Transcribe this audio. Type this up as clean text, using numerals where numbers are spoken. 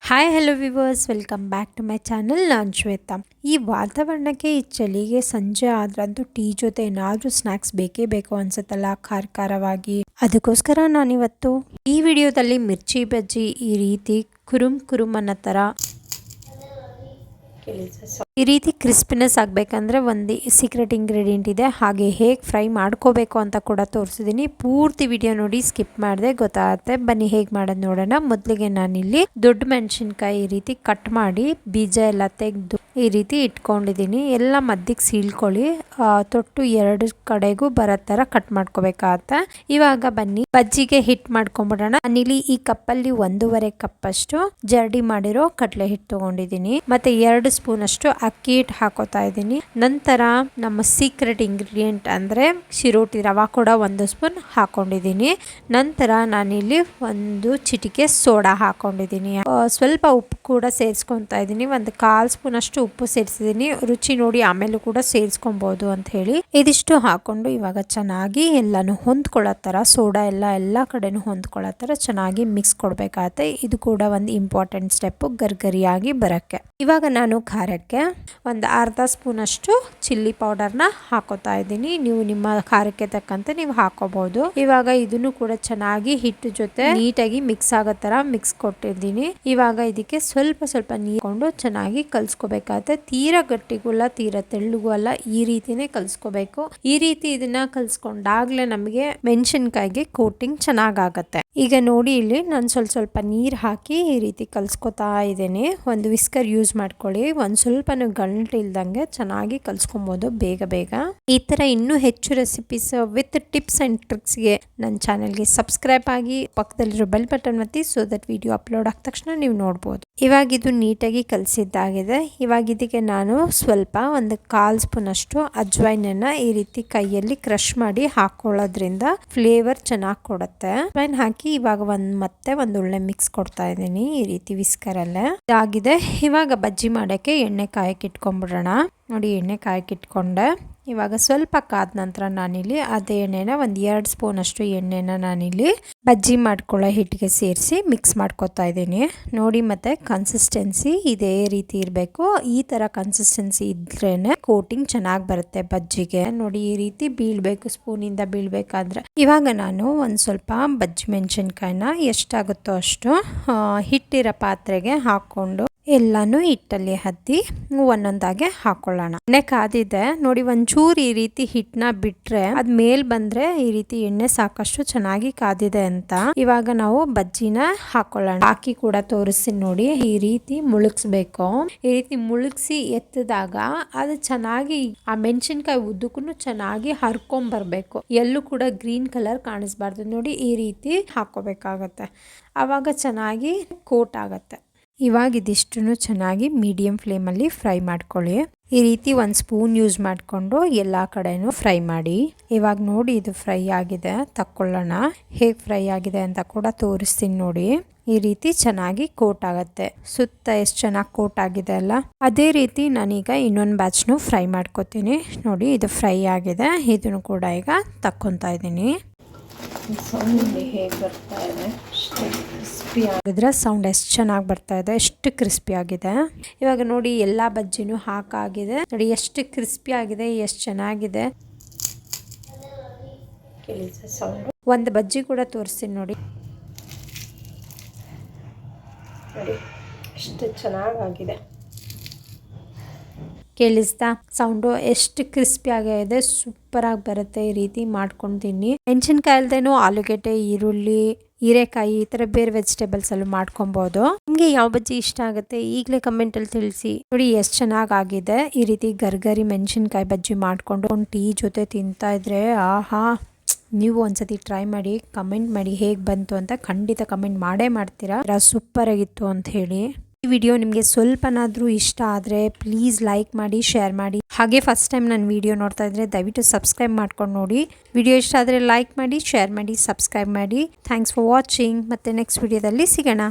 Hi hello viewers, welcome back to my channel. ನಾನು ಶ್ವೇತಾ. ಈ ವಾತಾವರಣಕ್ಕೆ ಈ ಚಳಿಗೆ ಸಂಜೆ ಆದ್ರಂತೂ ಟೀ ಜೊತೆ ಏನಾದರೂ ಸ್ನ್ಯಾಕ್ಸ್ ಬೇಕೇ ಬೇಕು ಅನ್ಸುತ್ತಲ್ಲ, ಖಾರವಾಗಿ. ಅದಕ್ಕೋಸ್ಕರ ನಾನಿವತ್ತು ಈ ವಿಡಿಯೋದಲ್ಲಿ ಮಿರ್ಚಿ ಬಜ್ಜಿ ಈ ರೀತಿ ಕುರುಮ್ ಅನ್ನೋ ಥರ ಈ ರೀತಿ ಕ್ರಿಸ್ಪಿನೆಸ್ ಆಗಬೇಕಂದ್ರೆ ಒಂದು ಸೀಕ್ರೆಟ್ ಇಂಗ್ರೀಡಿಯೆಂಟ್ ಇದೆ. ಹಾಗೆ ಹೇಗೆ ಫ್ರೈ ಮಾಡ್ಕೋಬೇಕು ಅಂತ ಕೂಡ ತೋರಿಸಿದ್ದೀನಿ. ಪೂರ್ತಿ ವಿಡಿಯೋ ನೋಡಿ, ಸ್ಕಿಪ್ ಮಾಡದೆ ಗೊತ್ತಾಗುತ್ತೆ. ಬನ್ನಿ ಹೇಗೆ ಮಾಡೋದು ನೋಡೋಣ. ಮೊದಲಿಗೆ ನಾನಿಲ್ಲಿ ದೊಡ್ಡ ಮೆಣಸಿನ್ಕಾಯಿ ಈ ರೀತಿ ಕಟ್ ಮಾಡಿ ಬೀಜ ಎಲ್ಲ ತೆಗೆದು ಈ ರೀತಿ ಇಟ್ಕೊಂಡಿದ್ದೀನಿ. ಎಲ್ಲ ಮಧ್ಯಕ್ಕೆ ಸೀಳ್ಕೊಳ್ಳಿ, ತೊಟ್ಟು ಎರಡು ಕಡೆಗೂ ಬರೋ ಥರ ಕಟ್ ಮಾಡ್ಕೋಬೇಕಾಗತ್ತೆ. ಇವಾಗ ಬನ್ನಿ ಬಜ್ಜಿಗೆ ಹಿಟ್ ಮಾಡ್ಕೊಂಡ್ಬಿಡೋಣ. ನಾನಿಲ್ಲಿ ಈ ಕಪ್ಪಲ್ಲಿ 1.5 ಕಪ್ ಅಷ್ಟು ಜರ್ಡಿ ಮಾಡಿರೋ ಕಡಲೆ ಹಿಟ್ಟು ತಗೊಂಡಿದ್ದೀನಿ. ಮತ್ತೆ 2 ಸ್ಪೂನ್ ಅಷ್ಟು ಅಕ್ಕಿ ಹಿಟ್ಟು ಹಾಕೋತಾ ಇದ್ದೀನಿ. ನಂತರ ನಮ್ಮ ಸೀಕ್ರೆಟ್ ಇಂಗ್ರೀಡಿಯೆಂಟ್ ಅಂದ್ರೆ ಚಿರೋಟಿ ರವಾ ಕೂಡ 1 ಸ್ಪೂನ್ ಹಾಕೊಂಡಿದ್ದೀನಿ. ನಂತರ ನಾನಿಲ್ಲಿ 1 ಚಿಟಿಕೆ ಸೋಡಾ ಹಾಕೊಂಡಿದ್ದೀನಿ. ಸ್ವಲ್ಪ ಉಪ್ಪು ಕೂಡ ಸೇರಿಸ್ಕೊತಾ ಇದ್ದೀನಿ. 1/4 ಸ್ಪೂನ್ ಅಷ್ಟು ಉಪ್ಪು ಸೇರಿಸಿದ್ದೀನಿ. ರುಚಿ ನೋಡಿ ಆಮೇಲೆ ಕೂಡ ಸೇರಿಸ್ಕೊಬಹುದು ಅಂತ ಹೇಳಿ. ಇದಿಷ್ಟು ಹಾಕೊಂಡು ಇವಾಗ ಚೆನ್ನಾಗಿ ಎಲ್ಲಾನು ಹೊಂದ್ಕೊಳ್ಳೋ ತರ, ಸೋಡಾ ಎಲ್ಲ ಕಡೆನೂ ಹೊಂದ್ಕೊಳ್ಳೋ ತರ ಚೆನ್ನಾಗಿ ಮಿಕ್ಸ್ ಕೊಡ್ಬೇಕಾಗತ್ತೆ. ಇದು ಕೂಡ ಒಂದು ಇಂಪಾರ್ಟೆಂಟ್ ಸ್ಟೆಪ್ ಗರಿಗರಿಯಾಗಿ ಬರಕ್ಕೆ. ಇವಾಗ ನಾನು ಖಾರಕ್ಕೆ 1/2 ಸ್ಪೂನ್ ಅಷ್ಟು ಚಿಲ್ಲಿ ಪೌಡರ್ನ ಹಾಕೋತಾ ಇದ್ದೀನಿ. ನೀವು ನಿಮ್ಮ ಖಾರಕ್ಕೆ ತಕ್ಕಂತೆ ನೀವು ಹಾಕೋಬಹುದು. ಇವಾಗ ಇದನ್ನು ಕೂಡ ಚೆನ್ನಾಗಿ ಹಿಟ್ಟು ಜೊತೆ ನೀಟಾಗಿ ಮಿಕ್ಸ್ ಆಗೋ ತರ ಮಿಕ್ಸ್ ಕೊಟ್ಟಿದ್ದೀನಿ. ಇವಾಗ ಇದಕ್ಕೆ ಸ್ವಲ್ಪ ನೀರು ಚೆನ್ನಾಗಿ ಕಲ್ಸ್ಕೋಬೇಕಾಗತ್ತೆ. ತೀರಾ ಗಟ್ಟಿಗೂ ಅಲ್ಲ, ತೀರಾ ತೆಳ್ಳಗೂ ಅಲ್ಲ, ಈ ರೀತಿನೇ ಕಲ್ಸ್ಕೋಬೇಕು. ಈ ರೀತಿ ಇದನ್ನ ಕಲ್ಸ್ಕೊಂಡಾಗ್ಲೇ ನಮಗೆ ಮೆಣಸಿನ್ಕಾಯಿಗೆ ಕೋಟಿಂಗ್ ಚೆನ್ನಾಗಾಗತ್ತೆ. ಈಗ ನೋಡಿ, ಇಲ್ಲಿ ನಾನು ಸ್ವಲ್ಪ ನೀರು ಹಾಕಿ ಈ ರೀತಿ ಕಲ್ಸ್ಕೊತಾ ಇದ್ದೇನೆ. ಒಂದು ವಿಸ್ಕರ್ ಯೂಸ್ ಮಾಡ್ಕೊಳ್ಳಿ. ಸ್ವಲ್ಪನೂ ಗಂಟು ಇಲ್ದಂಗೆ ಚೆನ್ನಾಗಿ ಕಲ್ಸ್ಕೊಬಹುದು ಬೇಗ. ಈ ತರ ಇನ್ನೂ ಹೆಚ್ಚು ರೆಸಿಪೀಸ್ ವಿತ್ ಟಿಪ್ಸ್ ಅಂಡ್ ಟ್ರಿಕ್ಸ್ಗೆ ನನ್ನ ಚಾನೆಲ್ಗೆ ಸಬ್ಸ್ಕ್ರೈಬ್ ಆಗಿ, ಪಕ್ಕದಲ್ಲಿರೋ ಬೆಲ್ ಬಟನ್ ಒತ್ತಿ, ಸೊ ದಟ್ ವಿಡಿಯೋ ಅಪ್ಲೋಡ್ ಆದ ತಕ್ಷಣ ನೀವು ನೋಡ್ಬೋದು. ಇವಾಗ ಇದು ನೀಟಾಗಿ ಕಲಸಿದ್ದಾಗಿದೆ. ಇವಾಗ ಇದಕ್ಕೆ ನಾನು ಸ್ವಲ್ಪ 1/4 ಸ್ಪೂನ್ ಅಷ್ಟು ಅಜ್ವೈನನ್ನ ಈ ರೀತಿ ಕೈಯಲ್ಲಿ ಕ್ರಶ್ ಮಾಡಿ ಹಾಕೊಳ್ಳೋದ್ರಿಂದ ಫ್ಲೇವರ್ ಚೆನ್ನಾಗಿ ಕೊಡುತ್ತೆ. ಅಜ್ವೈನ್ ಹಾಕಿ ಇವಾಗ ಮತ್ತೆ ಒಳ್ಳೆ ಮಿಕ್ಸ್ ಕೊಡ್ತಾ ಇದ್ದೀನಿ ಈ ರೀತಿ ವಿಸ್ಕರ್ ಅಲ್ಲೇ. ಇದಾಗಿದೆ. ಇವಾಗ ಬಜ್ಜಿ ಮಾಡಕ್ಕೆ ಎಣ್ಣೆ ಕಾಯಕ್ಕೆ ಇಟ್ಕೊಂಡ್ಬಿಡೋಣ. ನೋಡಿ, ಎಣ್ಣೆ ಕಾಯಕ್ಕೆ ಇಟ್ಕೊಂಡೆ. ಇವಾಗ ಸ್ವಲ್ಪ ಕಾದ ನಂತರ ನಾನಿಲ್ಲಿ ಅದೇ ಎಣ್ಣೆನ 2 ಸ್ಪೂನ್ ಅಷ್ಟು ಎಣ್ಣೆನ ನಾನಿಲ್ಲಿ ಬಜ್ಜಿ ಮಾಡ್ಕೊಳ್ಳೋ ಹಿಟ್ಟಿಗೆ ಸೇರಿಸಿ ಮಿಕ್ಸ್ ಮಾಡ್ಕೊತಾ ಇದ್ದೀನಿ. ನೋಡಿ, ಮತ್ತೆ ಕನ್ಸಿಸ್ಟೆನ್ಸಿ ಇದೇ ರೀತಿ ಇರಬೇಕು. ಈ ತರ ಕನ್ಸಿಸ್ಟೆನ್ಸಿ ಇದ್ರೇನೆ ಕೋಟಿಂಗ್ ಚೆನ್ನಾಗಿ ಬರುತ್ತೆ ಬಜ್ಜಿಗೆ. ನೋಡಿ, ಈ ರೀತಿ ಬೀಳ್ಬೇಕು, ಸ್ಪೂನಿಂದ ಬೀಳ್ಬೇಕಾದ್ರೆ. ಇವಾಗ ನಾನು ಸ್ವಲ್ಪ ಬಜ್ಜಿ ಮೆಣಸಿನ್ಕಾಯಿನ ಎಷ್ಟಾಗುತ್ತೋ ಅಷ್ಟು ಹಿಟ್ಟಿರೋ ಪಾತ್ರೆಗೆ ಹಾಕೊಂಡು ಎಲ್ಲಾನು ಹಿಟ್ಟಲ್ಲಿ ಹತ್ತಿ ಒಂದೊಂದಾಗೆ ಹಾಕೊಳ್ಳೋಣ. ಎಣ್ಣೆ ಕಾದಿದೆ ನೋಡಿ. ಒಂಚೂರು ಈ ರೀತಿ ಹಿಟ್ಟನ್ನ ಬಿಟ್ರೆ ಅದ್ ಮೇಲ್ ಬಂದ್ರೆ ಈ ರೀತಿ ಎಣ್ಣೆ ಸಾಕಷ್ಟು ಚೆನ್ನಾಗಿ ಕಾದಿದೆ ಅಂತ. ಇವಾಗ ನಾವು ಬಜ್ಜಿನ ಹಾಕೊಳ್ಳೋಣ. ಹಾಕಿ ಕೂಡ ತೋರಿಸ್ತೀನಿ ನೋಡಿ. ಈ ರೀತಿ ಮುಳುಗಿಸ್ಬೇಕು. ಈ ರೀತಿ ಮುಳುಗಿಸಿ ಎತ್ತಿದಾಗ ಅದು ಚೆನ್ನಾಗಿ ಆ ಮೆಣಸಿನ್ಕಾಯಿ ಉದ್ದಕ್ಕೂ ಚೆನ್ನಾಗಿ ಹರ್ಕೊಂಡ್ ಬರ್ಬೇಕು. ಎಲ್ಲೂ ಕೂಡ ಗ್ರೀನ್ ಕಲರ್ ಕಾಣಿಸ್ಬಾರ್ದು. ನೋಡಿ, ಈ ರೀತಿ ಹಾಕೋಬೇಕಾಗತ್ತೆ. ಅವಾಗ ಚೆನ್ನಾಗಿ ಕೋಟ್ ಆಗತ್ತೆ. ಇವಾಗ ಇದಿಷ್ಟು ಚೆನ್ನಾಗಿ ಮೀಡಿಯಂ ಫ್ಲೇಮಲ್ಲಿ ಫ್ರೈ ಮಾಡ್ಕೊಳ್ಳಿ. ಈ ರೀತಿ 1 ಸ್ಪೂನ್ ಯೂಸ್ ಮಾಡಿಕೊಂಡು ಎಲ್ಲ ಕಡೆನೂ ಫ್ರೈ ಮಾಡಿ. ಇವಾಗ ನೋಡಿ, ಇದು ಫ್ರೈ ಆಗಿದೆ. ತಕ್ಕೊಳ್ಳೋಣ. ಹೇಗೆ ಫ್ರೈ ಆಗಿದೆ ಅಂತ ಕೂಡ ತೋರಿಸ್ತೀನಿ ನೋಡಿ. ಈ ರೀತಿ ಚೆನ್ನಾಗಿ ಕೋಟ್ ಆಗತ್ತೆ. ಸುತ್ತ ಎಷ್ಟು ಚೆನ್ನಾಗಿ ಕೋಟ್ ಆಗಿದೆ ಅಲ್ಲ. ಅದೇ ರೀತಿ ನಾನೀಗ ಇನ್ನೊಂದು ಬ್ಯಾಚ್ನು ಫ್ರೈ ಮಾಡ್ಕೊತೀನಿ. ನೋಡಿ, ಇದು ಫ್ರೈ ಆಗಿದೆ. ಇದನ್ನು ಕೂಡ ಈಗ ತಕ್ಕೊಂತಾ ಇದ್ದೀನಿ. ಹೇಗೆ ಬರ್ತಾ ಇದೆ, ಕ್ರಿಸ್ಪಿ ಆಗಿದ್ರೆ ಸೌಂಡ್ ಎಷ್ಟು ಚೆನ್ನಾಗಿ ಬರ್ತಾ ಇದೆ, ಎಷ್ಟು ಕ್ರಿಸ್ಪಿ ಆಗಿದೆ. ಇವಾಗ ನೋಡಿ, ಎಲ್ಲಾ ಬಜ್ಜಿನೂ ಹಾಕಾಗಿದೆ. ನೋಡಿ ಎಷ್ಟು ಕ್ರಿಸ್ಪಿ ಆಗಿದೆ, ಎಷ್ಟು ಚೆನ್ನಾಗಿದೆ. ಸೌಂಡ್ ಒಂದು ಬಜ್ಜಿ ಕೂಡ ತೋರಿಸ್ತೀನಿ ನೋಡಿ. ನೋಡಿ ಎಷ್ಟು ಚೆನ್ನಾಗಿದೆ. ಕೇಳಿಸ್ತಾ ಸೌಂಡು? ಎಷ್ಟು ಕ್ರಿಸ್ಪಿ ಆಗಿದೆ, ಸೂಪರ್ ಆಗಿ ಬರುತ್ತೆ. ಈ ರೀತಿ ಮಾಡ್ಕೊಂಡು ತಿನ್ನಿ. ಮೆಣಸಿನ್ಕಾಯಿ ಅಲ್ದೇನು ಆಲೂಗೆಡ್ಡೆ, ಈರುಳ್ಳಿ, ಹೀರೆಕಾಯಿ, ಈ ತರ ಬೇರೆ ವೆಜಿಟೇಬಲ್ಸ್ ಅಲ್ಲೂ ಮಾಡ್ಕೊಬಹುದು. ನಿಮ್ಗೆ ಯಾವ ಬಜ್ಜಿ ಇಷ್ಟ ಆಗುತ್ತೆ ಈಗಲೇ ಕಮೆಂಟ್ ಅಲ್ಲಿ ತಿಳಿಸಿ. ನೋಡಿ ಎಷ್ಟು ಚೆನ್ನಾಗಿದೆ. ಈ ರೀತಿ ಗರ್ಗರಿ ಮೆಣಸಿನ್ಕಾಯಿ ಬಜ್ಜಿ ಮಾಡ್ಕೊಂಡು ಟೀ ಜೊತೆ ತಿಂತಾ ಇದ್ರೆ ಆಹಾ. ನೀವು ಒಂದ್ಸತಿ ಟ್ರೈ ಮಾಡಿ, ಕಮೆಂಟ್ ಮಾಡಿ ಹೇಗೆ ಬಂತು ಅಂತ. ಖಂಡಿತ ಕಮೆಂಟ್ ಮಾಡೇ ಮಾಡ್ತೀರಾ ಸೂಪರ್ ಆಗಿತ್ತು ಅಂತ ಹೇಳಿ. ಈ ವಿಡಿಯೋ ನಿಮಗೆ ಸ್ವಲ್ಪನಾದರೂ ಇಷ್ಟ ಆದರೆ ಪ್ಲೀಸ್ ಲೈಕ್ ಮಾಡಿ, ಶೇರ್ ಮಾಡಿ. ಹಾಗೆ ಫಸ್ಟ್ ಟೈಮ್ ನನ್ನ ವಿಡಿಯೋ ನೋಡ್ತಾ ಇದ್ರೆ ದಯವಿಟ್ಟು ಸಬ್ಸ್ಕ್ರೈಬ್ ಮಾಡ್ಕೊಂಡು ನೋಡಿ. ವಿಡಿಯೋ ಇಷ್ಟ ಆದರೆ ಲೈಕ್ ಮಾಡಿ, ಶೇರ್ ಮಾಡಿ, ಸಬ್ಸ್ಕ್ರೈಬ್ ಮಾಡಿ. Thanks for watching. ಮತ್ತೆ ನೆಕ್ಸ್ಟ್ ವಿಡಿಯೋದಲ್ಲಿ ಸಿಗೋಣ.